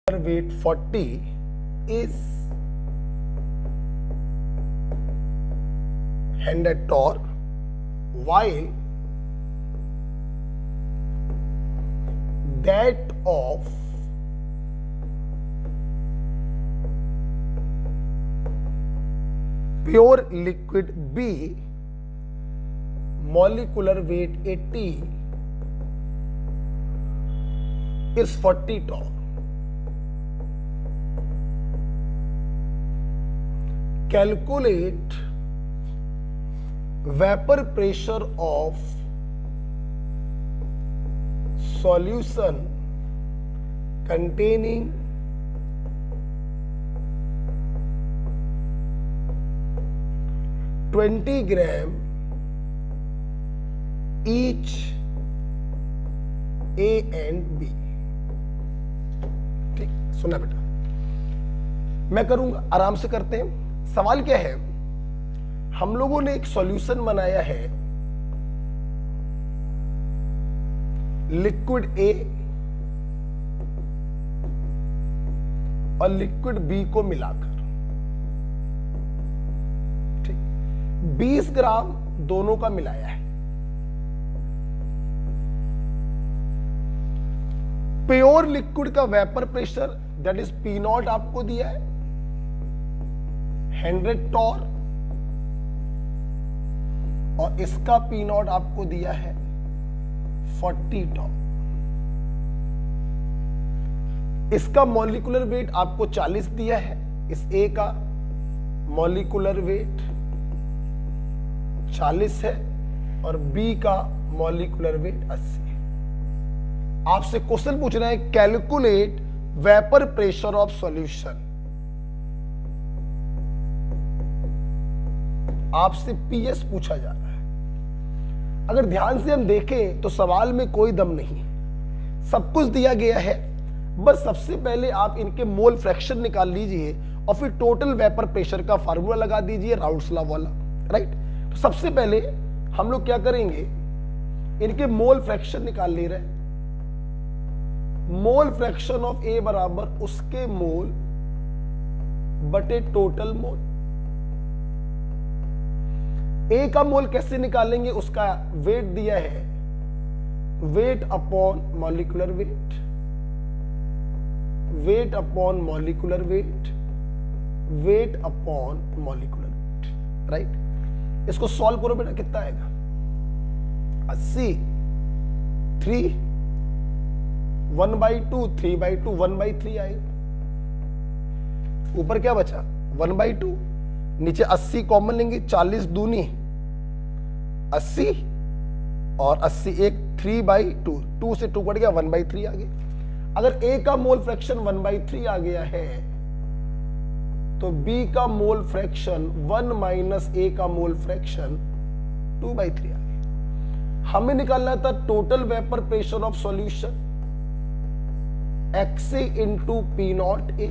weight 40 is handed torque, while that of pure liquid B, molecular weight 80, is 40 torque. Calculate vapor pressure of solution containing 20 gram each A and B. ठीक, सुना बेटा, मैं करूंगा, आराम से करते हैं। सवाल क्या है, हम लोगों ने एक सॉल्यूशन बनाया है लिक्विड ए और लिक्विड बी को मिलाकर, ठीक, 20 ग्राम दोनों का मिलाया है। प्योर लिक्विड का vapour pressure that is P not आपको दिया है 100 टॉर, और इसका पी नॉट आपको दिया है 40 टॉर। इसका मॉलिक्यूलर वेट आपको 40 दिया है, इस ए का मॉलिक्यूलर वेट 40 है और बी का मॉलिक्यूलर वेट 80 है। आपसे क्वेश्चन पूछ रहे हैं calculate vapour pressure of solution, आपसे पीएस पूछा जा रहा है। अगर ध्यान से हम देखें तो सवाल में कोई दम नहीं, सब कुछ दिया गया है। बस सबसे पहले आप इनके मोल फ्रैक्शन निकाल लीजिए और फिर टोटल वेपर प्रेशर का फार्मूला लगा दीजिए राउल्ट्स लॉ वाला, राइट। तो सबसे पहले हम लोग क्या करेंगे, इनके मोल फ्रैक्शन निकाल ले रहे हैं। मोल फ्रैक्शन ऑफ ए बराबर उसके मोल बटे टोटल मोल। ए का मोल कैसे निकालेंगे, उसका वेट दिया है weight upon molecular weight, weight upon molecular weight, weight upon molecular weight, right. इसको सॉल्व करो बेटा, कितना आएगा 80, 3 1/2, 3/2, 1/3 आएगा। ऊपर क्या बचा 1/2, नीचे 80 कॉमन लेंगे, 40 दूनी 80 और 80 एक 3/2, 2 से 2 कट गया 1/3 आ गया। अगर ए का मोल फ्रैक्शन 1/3 आ गया है तो बी का मोल फ्रैक्शन 1 माइनस ए का मोल फ्रैक्शन 2/3 आ गया। हमें निकालना था total vapour pressure of solution XA into P not a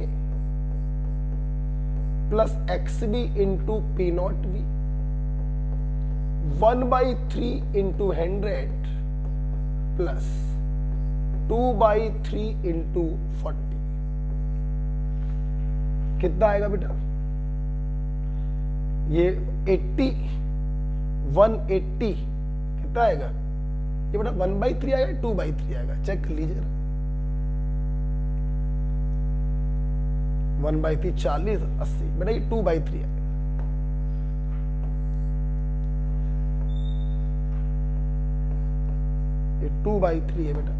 plus XB into P not be, 1/3 into 100 plus 2/3 into 40। कितना आएगा बेटा, ये 80, 180 कितना आएगा, ये बेटा 1/3 आएगा 2/3 आएगा, चेक कर लीजिए। 1/3 40, 80 बेटा ये 2/3 है। ये 2/3 है बेटा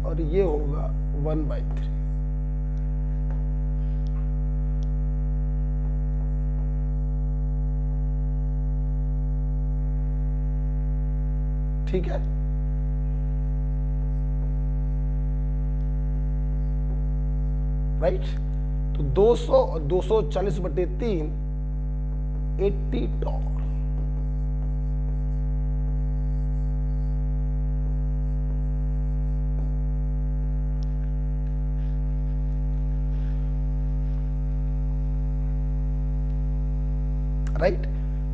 और ये होगा 1/3। ठीक है, राइट। तो 200 और 240/3 80 टॉर। राइट,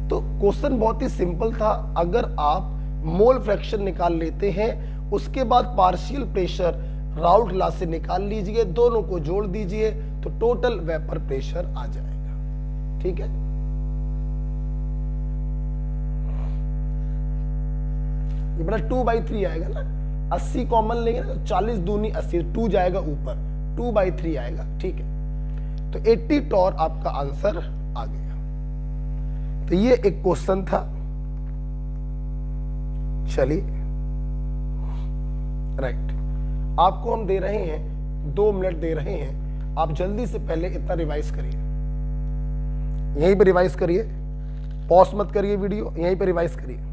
तो क्वेश्चन बहुत ही सिंपल था। अगर आप मोल फ्रैक्शन निकाल लेते हैं, उसके बाद पार्शियल प्रेशर राउट लॉ से निकाल लीजिए, दोनों को जोड़ दीजिए तो टोटल वेपर प्रेशर आ जाएगा। ठीक है, ये बड़ा 2/3 आएगा ना, 80 कॉमन लेंगे ना तो 40 दूनी 80, 2 जाएगा ऊपर, 2/3 आएगा। ठीक है, तो 80 टॉर आपका आंसर आ गया। तो ये एक क्वेश्चन था। चलिए राइट, आपको हम दे रहे हैं 2 मिनट दे रहे हैं, आप जल्दी से पहले इतना रिवाइज करिए, यहीं पे रिवाइज करिए, पॉज मत करिए वीडियो, यहीं पे रिवाइज करिए।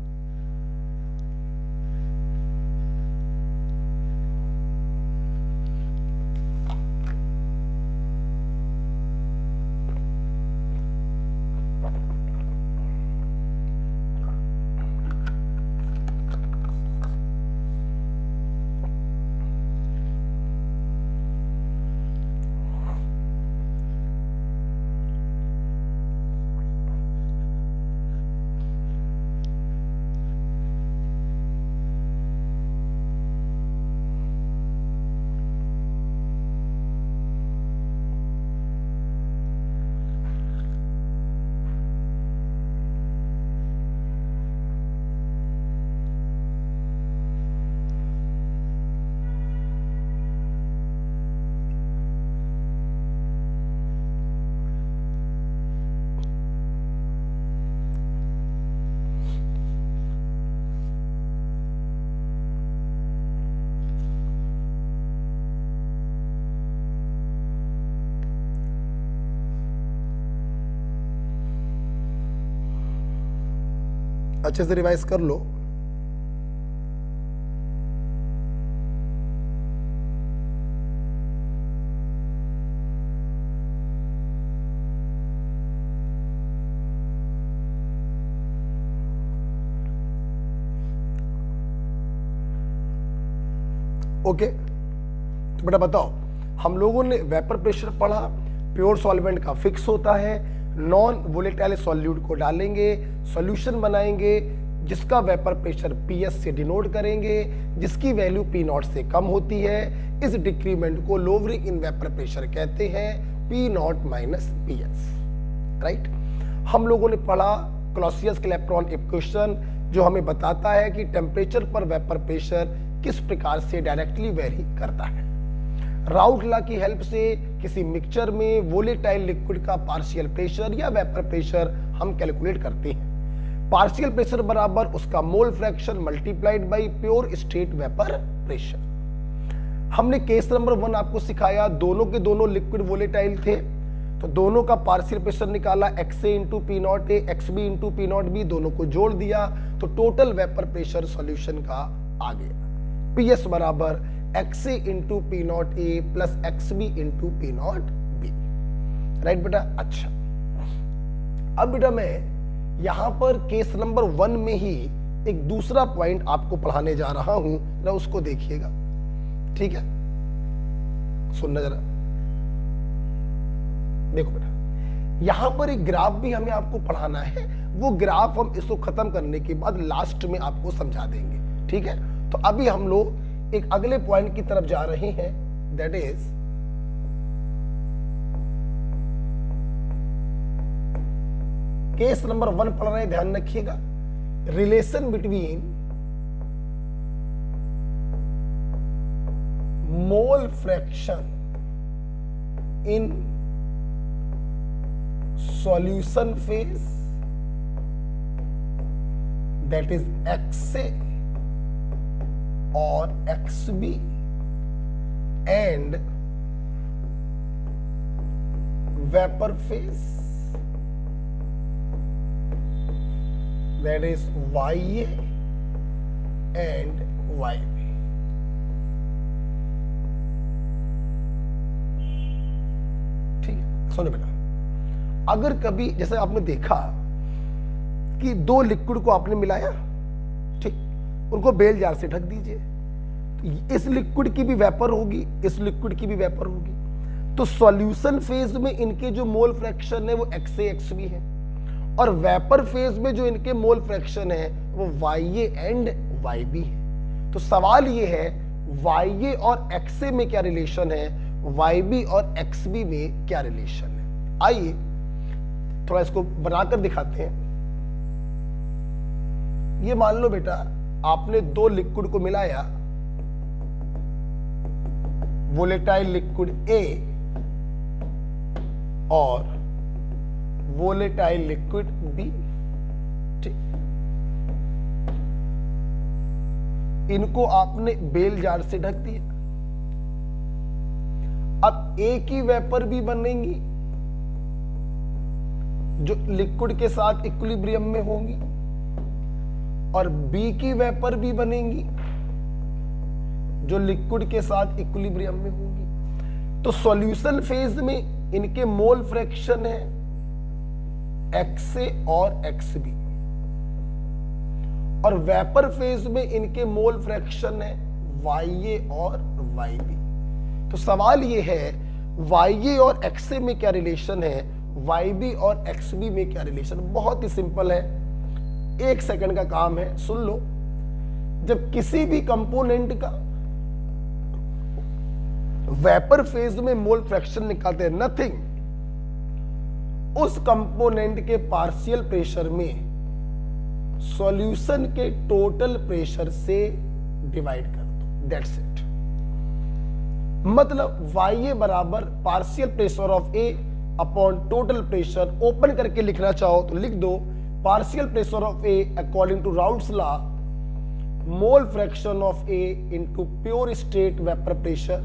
अच्छे से रिवाइज कर लो। ओके, तो बेटा बताओ, हम लोगों ने वेपर प्रेशर पढ़ा, प्योर सॉल्वेंट का फिक्स होता है, नॉन वोलेटाइल सॉल्यूट को डालेंगे, सॉल्यूशन बनाएंगे जिसका वेपर प्रेशर PS से डिनोट करेंगे, जिसकी वैल्यू P0 से कम होती है। इस डिक्रीमेंट को लोवरिंग इन वेपर प्रेशर कहते हैं, P0 माइनस PS। राइट, हम लोगों ने पढ़ा क्लॉसियस-क्लैपेरॉन इक्वेशन, जो हमें बताता है कि टेम्परेचर पर वेपर प्रेशर किस प्रकार से डायरेक्टली वेरी करता है। राउट लॉ की हेल्प से किसी मिक्सचर में वोलेटाइल लिक्विड का पार्शियल प्रेशर या वेपर प्रेशर हम कैलकुलेट करते हैं। पार्शियल प्रेशर बराबर उसका mole fraction multiplied by pure state vapour pressure. हमने केस नंबर 1 आपको सिखाया, दोनों के दोनों लिक्विड वोलेटाइल थे, तो दोनों का पार्शियल प्रेशर निकाला, XA into P0A, XB into P0B, दोनों को जोड़ दिया तो टोटल वेपर प्रेशर सॉल्यूशन का आ गया। PS बराबर XA into P0A plus XB into P0B। Right बेटा, अच्छा अब बेटा मैं यहां पर केस नंबर 1 में ही एक दूसरा पॉइंट आपको पढ़ाने जा रहा हूं, जरा उसको देखिएगा। ठीक है, सुनना जरा, देखो बेटा, यहां पर एक ग्राफ भी हमें आपको पढ़ाना है, वो ग्राफ हम इसको खत्म करने के बाद लास्ट में आपको समझा देंगे। ठीक है, तो अभी हम लोग एक अगले पॉइंट की तरफ जा रहे हैं, दैट इज केस नंबर 1 पढ़ रहे हैं, ध्यान रखिएगा। Relation between mole fraction in solution phase, that is XA और XB and vapor phase, that is YA and YB। ठीक है, सुनो बेटा, अगर कभी जैसे आपने देखा कि 2 लिक्विड को आपने मिलाया, ठीक, उनको बेल जार से ढक दीजिए, तो इस लिक्विड की भी वेपर होगी, इस लिक्विड की भी वेपर होगी, तो सॉल्यूशन फेज में इनके जो मोल फ्रैक्शन है वो XA XB है, और वेपर फेज में जो इनके मोल फ्रैक्शन है वो YA एंड YB है। तो सवाल ये है YA और XA में क्या रिलेशन है, YB और XB में क्या रिलेशन है। आइए थोड़ा इसको बनाकर दिखाते हैं। ये मान लो बेटा आपने दो लिक्विड को मिलाया, वोलेटाइल लिक्विड A और वोलेटाइल लिक्विड B। ठीक, इनको आपने बेल जार से ढक दिया। अब एक ही वेपर भी बनेंगी जो लिक्विड के साथ इक्विलिब्रियम में होंगी, और बी की वेपर भी बनेंगी जो लिक्विड के साथ इक्विलिब्रियम में होंगी। तो सॉल्यूशन फेज में इनके मोल फ्रैक्शन है XA और XB, और वेपर फेज में इनके मोल फ्रैक्शन है YA और YB। तो सवाल ये है YA और XA में क्या रिलेशन है, YB और XB में क्या रिलेशन। बहुत ही सिंपल है, 1 सेकंड का काम है, सुन लो। जब किसी भी कंपोनेंट का वेपर फेज में मोल फ्रैक्शन निकालते हैं, नथिंग, उस कंपोनेंट के पार्शियल प्रेशर में सॉल्यूशन के टोटल प्रेशर से डिवाइड कर दो, दैट्स इट। मतलब YA बराबर partial pressure of A upon total pressure, open करके लिखना चाहो तो लिख दो partial pressure of A according to Raoult's law, mole fraction of A into pure state vapour pressure,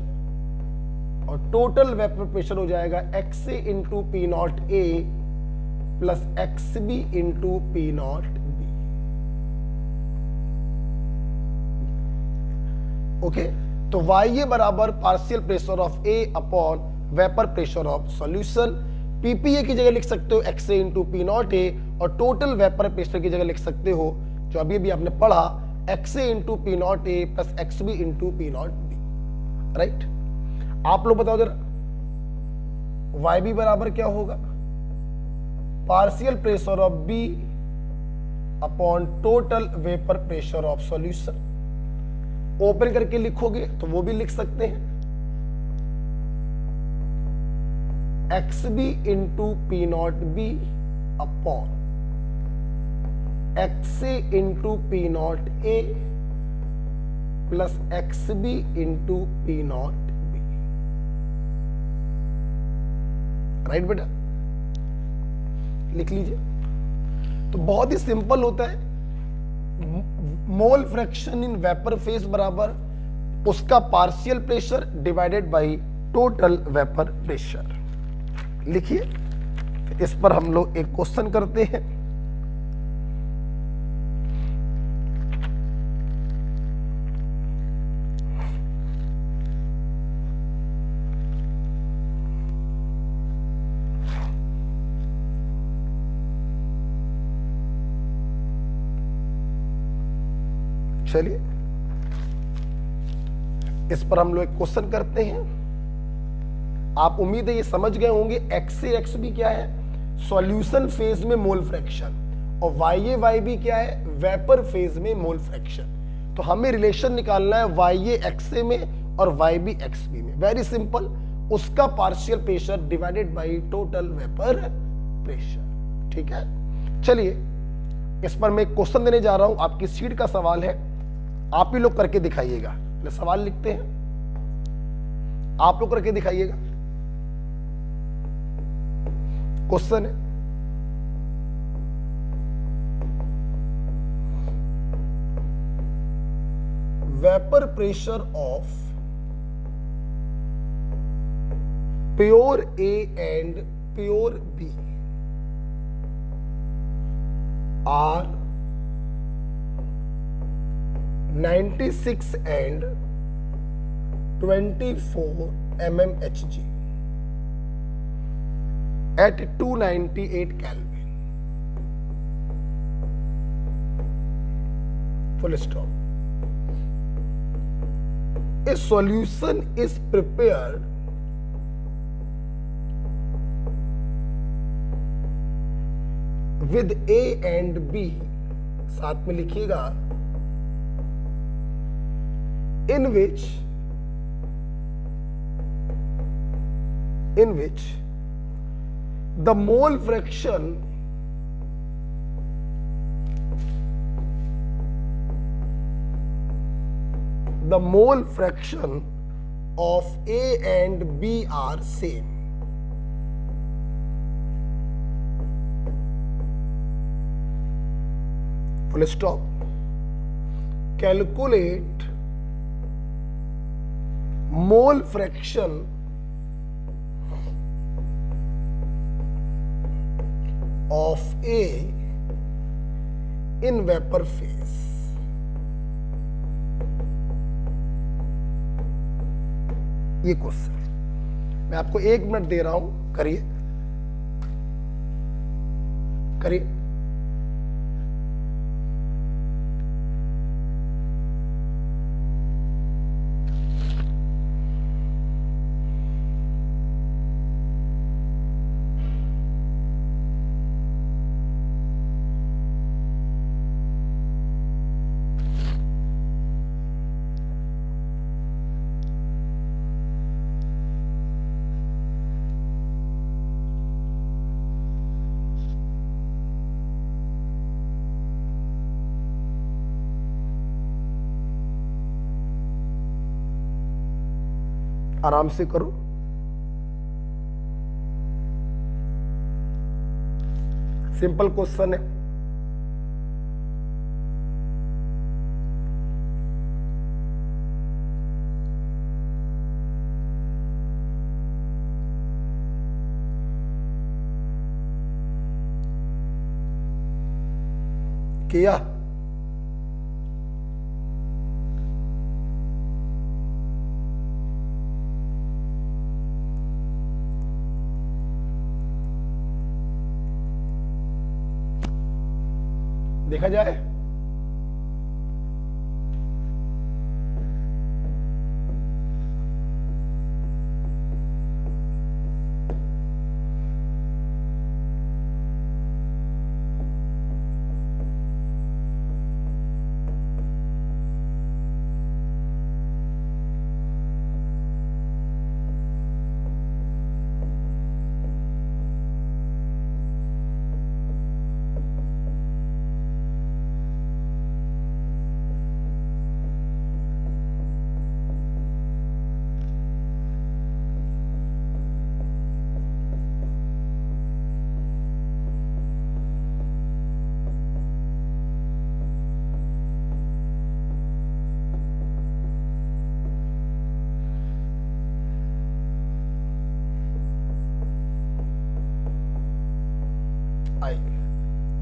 और टोटल वेपर प्रेशर हो जाएगा XA into P nought A plus XB into P nought B। Okay, तो YA बराबर partial pressure of A upon vapour pressure of solution. PPA की जगह लिख सकते हो XA into P nought A, और टोटल वेपर प्रेशर की जगह लिख सकते हो जो अभी भी आपने पढ़ा XA into P nought A plus XB into P nought B। Right, आप लोग बताओ जरा YB बराबर क्या होगा, partial pressure of B upon total vapour pressure of solution. Open करके लिखोगे तो वो भी लिख सकते हैं XB into P nought B upon XA into P nought A plus XB into P nought B। Right बेटा, लिख लीजिए। तो बहुत ही सिंपल होता है, mole fraction in vapour phase बराबर उसका partial pressure divided by total vapour pressure. लिखिए, इस पर हम लोग एक क्वेश्चन करते हैं। चलिए, इस पर हम लोग एक क्वेश्चन करते हैं। आप उम्मीद है ये समझ गए होंगे XA XB क्या है, सॉल्यूशन फेज में मोल फ्रैक्शन, और YA YB क्या है, वेपर फेज में मोल फ्रैक्शन। तो हमें रिलेशन निकालना है YA XA में और YB XB में। वेरी सिंपल, उसका partial pressure divided by total vapour pressure. ठीक है, चलिए इस पर मैं एक क्वेश्चन देने जा रहा हूं, आपकी सीट का सवाल है, आप ही लोग करके दिखाइएगा। सवाल लिखते हैं, आप लोग करके दिखाइएगा। क्वेश्चन है, vapour pressure of pure A and pure B are 96 and 24 mmHg at 298 Kelvin. Full stop. A solution is prepared with A and B, साथ में लिखिएगा, in which the mole fraction of A and B are same. Full stop. Calculate mole fraction of A in vapor phase. ये question मैं आपको 1 minute दे रहा हूं, करिए। आराम से करो। सिंपल क्वेश्चन है। किया? देखा जाए।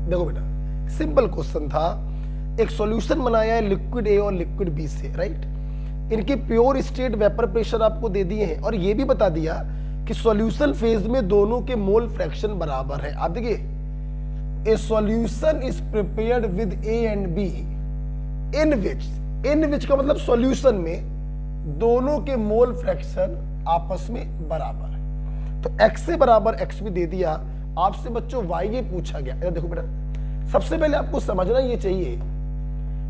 देखो बेटा, सिंपल क्वेश्चन था। एक सॉल्यूशन बनाया है लिक्विड ए और लिक्विड बी से, राइट। इनके प्योर स्टेट वेपर प्रेशर आपको दे दिए हैं और ये भी बता दिया कि सॉल्यूशन फेज में दोनों के मोल फ्रैक्शन बराबर है। आप देखिए, a solution is prepared with a and b in which का मतलब सॉल्यूशन में दोनों के मोल फ्रैक्शन आपस में बराबर है। तो x से बराबर x भी दे दिया। आपसे बच्चों y ये पूछा गया। देखो बेटा, सबसे पहले आपको समझना ये चाहिए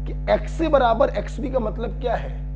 कि x से बराबर xb का मतलब क्या है।